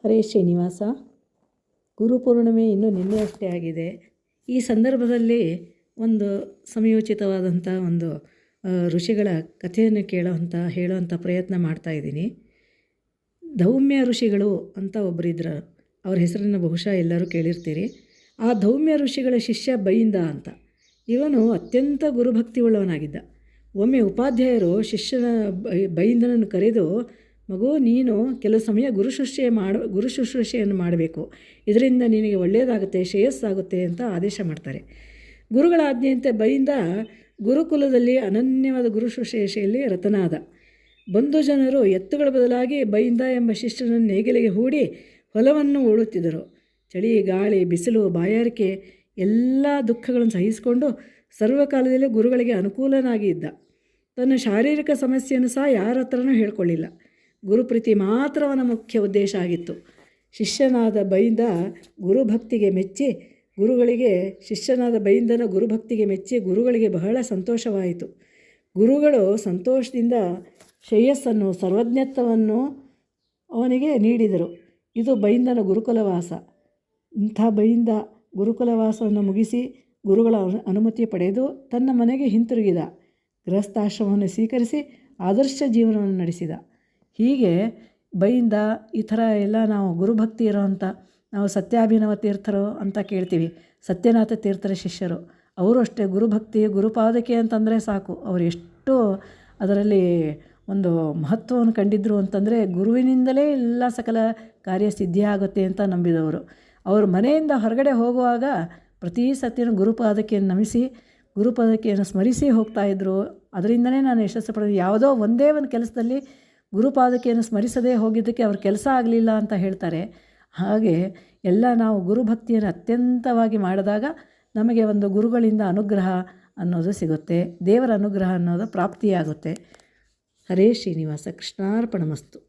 ಹರೇ ಶ್ರೀನಿವಾಸ. ಗುರುಪೂರ್ಣಿಮೆ ಇನ್ನೂ ನಿನ್ನೆಯಷ್ಟೇ ಆಗಿದೆ. ಈ ಸಂದರ್ಭದಲ್ಲಿ ಒಂದು ಸಮಯೋಚಿತವಾದಂಥ ಒಂದು ಋಷಿಗಳ ಕಥೆಯನ್ನು ಹೇಳುವಂಥ ಪ್ರಯತ್ನ ಮಾಡ್ತಾಯಿದ್ದೀನಿ. ಧೌಮ್ಯ ಋಷಿಗಳು ಅಂತ ಒಬ್ಬರಿದ್ರು. ಅವ್ರ ಹೆಸರನ್ನು ಬಹುಶಃ ಎಲ್ಲರೂ ಕೇಳಿರ್ತೀರಿ. ಆ ಧೌಮ್ಯ ಋಷಿಗಳ ಶಿಷ್ಯ ಬೈಂದ ಅಂತ. ಇವನು ಅತ್ಯಂತ ಗುರುಭಕ್ತಿ ಉಳ್ಳವನಾಗಿದ್ದ. ಒಮ್ಮೆ ಉಪಾಧ್ಯಾಯರು ಶಿಷ್ಯನ ಬೈಂದನನ್ನು ಕರೆದು, ಮಗು, ನೀನು ಕೆಲವು ಸಮಯ ಗುರು ಶುಶ್ರೂಷೆಯನ್ನು ಮಾಡಬೇಕು, ಇದರಿಂದ ನಿನಗೆ ಒಳ್ಳೆಯದಾಗುತ್ತೆ, ಶ್ರೇಯಸ್ಸಾಗುತ್ತೆ ಅಂತ ಆದೇಶ ಮಾಡ್ತಾರೆ. ಗುರುಗಳ ಆಜ್ಞೆಯಂತೆ ಬೈಂದ ಗುರುಕುಲದಲ್ಲಿ ಅನನ್ಯವಾದ ಗುರು ಶುಶ್ರೂಷೆಯಲ್ಲಿ ರತನಾದ. ಬಂಧು ಜನರು ಎತ್ತುಗಳ ಬದಲಾಗಿ ಬೈಂದ ಎಂಬ ಶಿಷ್ಯನನ್ನು ನೇಗಿಲಿಗೆ ಹೂಡಿ ಹೊಲವನ್ನು ಉಳುತ್ತಿದ್ದರು. ಚಳಿ, ಗಾಳಿ, ಬಿಸಿಲು, ಬಾಯಾರಿಕೆ ಎಲ್ಲ ದುಃಖಗಳನ್ನು ಸಹಿಸಿಕೊಂಡು ಸರ್ವಕಾಲದಲ್ಲಿ ಗುರುಗಳಿಗೆ ಅನುಕೂಲನಾಗಿ ಇದ್ದ. ತನ್ನ ಶಾರೀರಿಕ ಸಮಸ್ಯೆಯನ್ನು ಸಹ ಯಾರ ಹತ್ರನೂ ಹೇಳ್ಕೊಳ್ಳಿಲ್ಲ. ಗುರುಪ್ರೀತಿ ಮಾತ್ರ ಅವನ ಮುಖ್ಯ ಉದ್ದೇಶ ಆಗಿತ್ತು. ಶಿಷ್ಯನಾದ ಬೈಂದನ ಗುರುಭಕ್ತಿಗೆ ಮೆಚ್ಚಿ ಗುರುಗಳಿಗೆ ಬಹಳ ಸಂತೋಷವಾಯಿತು. ಗುರುಗಳು ಸಂತೋಷದಿಂದ ಶ್ರೇಯಸ್ಸನ್ನು, ಸರ್ವಜ್ಞತ್ವವನ್ನು ಅವನಿಗೆ ನೀಡಿದರು. ಇದು ಬೈಂದನ ಗುರುಕುಲವಾಸ. ಇಂಥ ಬೈಂದ ಗುರುಕುಲವಾಸವನ್ನು ಮುಗಿಸಿ ಗುರುಗಳ ಅನುಮತಿ ಪಡೆದು ತನ್ನ ಮನೆಗೆ ಹಿಂತಿರುಗಿದ. ಗೃಹಸ್ಥಾಶ್ರಮವನ್ನು ಸ್ವೀಕರಿಸಿ ಆದರ್ಶ ಜೀವನವನ್ನು ನಡೆಸಿದ. ಹೀಗೆ ಬೈಂದ ಈ ಥರ ಎಲ್ಲ ನಾವು ಗುರುಭಕ್ತಿ ಇರೋವಂಥ, ನಾವು ಸತ್ಯಾಭಿನವ ತೀರ್ಥರು ಅಂತ ಕೇಳ್ತೀವಿ, ಸತ್ಯನಾಥ ತೀರ್ಥರ ಶಿಷ್ಯರು. ಅವರು ಅಷ್ಟೇ ಗುರುಭಕ್ತಿ, ಗುರುಪಾದಕೆ ಅಂತಂದರೆ ಸಾಕು, ಅವರು ಎಷ್ಟು ಅದರಲ್ಲಿ ಒಂದು ಮಹತ್ವವನ್ನು ಕಂಡಿದ್ದರು ಅಂತಂದರೆ, ಗುರುವಿನಿಂದಲೇ ಎಲ್ಲ ಸಕಲ ಕಾರ್ಯ ಸಿದ್ಧಿಯಾಗುತ್ತೆ ಅಂತ ನಂಬಿದವರು. ಅವರು ಮನೆಯಿಂದ ಹೊರಗಡೆ ಹೋಗುವಾಗ ಪ್ರತಿ ಸತ್ಯನೂ ಗುರುಪಾದಕೆಯನ್ನು ನಮಿಸಿ, ಗುರುಪಾದಕೆಯನ್ನು ಸ್ಮರಿಸಿ ಹೋಗ್ತಾಯಿದ್ರು. ಅದರಿಂದಲೇ ನಾನು ಯಶಸ್ಸು ಪಡೆದ. ಯಾವುದೋ ಒಂದೇ ಒಂದು ಕೆಲಸದಲ್ಲಿ ಗುರುಪಾದಕೆಯನ್ನು ಸ್ಮರಿಸದೇ ಹೋಗಿದ್ದಕ್ಕೆ ಅವ್ರ ಕೆಲಸ ಆಗಲಿಲ್ಲ ಅಂತ ಹೇಳ್ತಾರೆ. ಹಾಗೆ ಎಲ್ಲ ನಾವು ಗುರುಭಕ್ತಿಯನ್ನು ಅತ್ಯಂತವಾಗಿ ಮಾಡಿದಾಗ ನಮಗೆ ಒಂದು ಗುರುಗಳಿಂದ ಅನುಗ್ರಹ ಅನ್ನೋದು ಸಿಗುತ್ತೆ, ದೇವರ ಅನುಗ್ರಹ ಅನ್ನೋದು ಪ್ರಾಪ್ತಿಯಾಗುತ್ತೆ. ಹರೇ ಶ್ರೀನಿವಾಸ. ಕೃಷ್ಣಾರ್ಪಣಮಸ್ತು.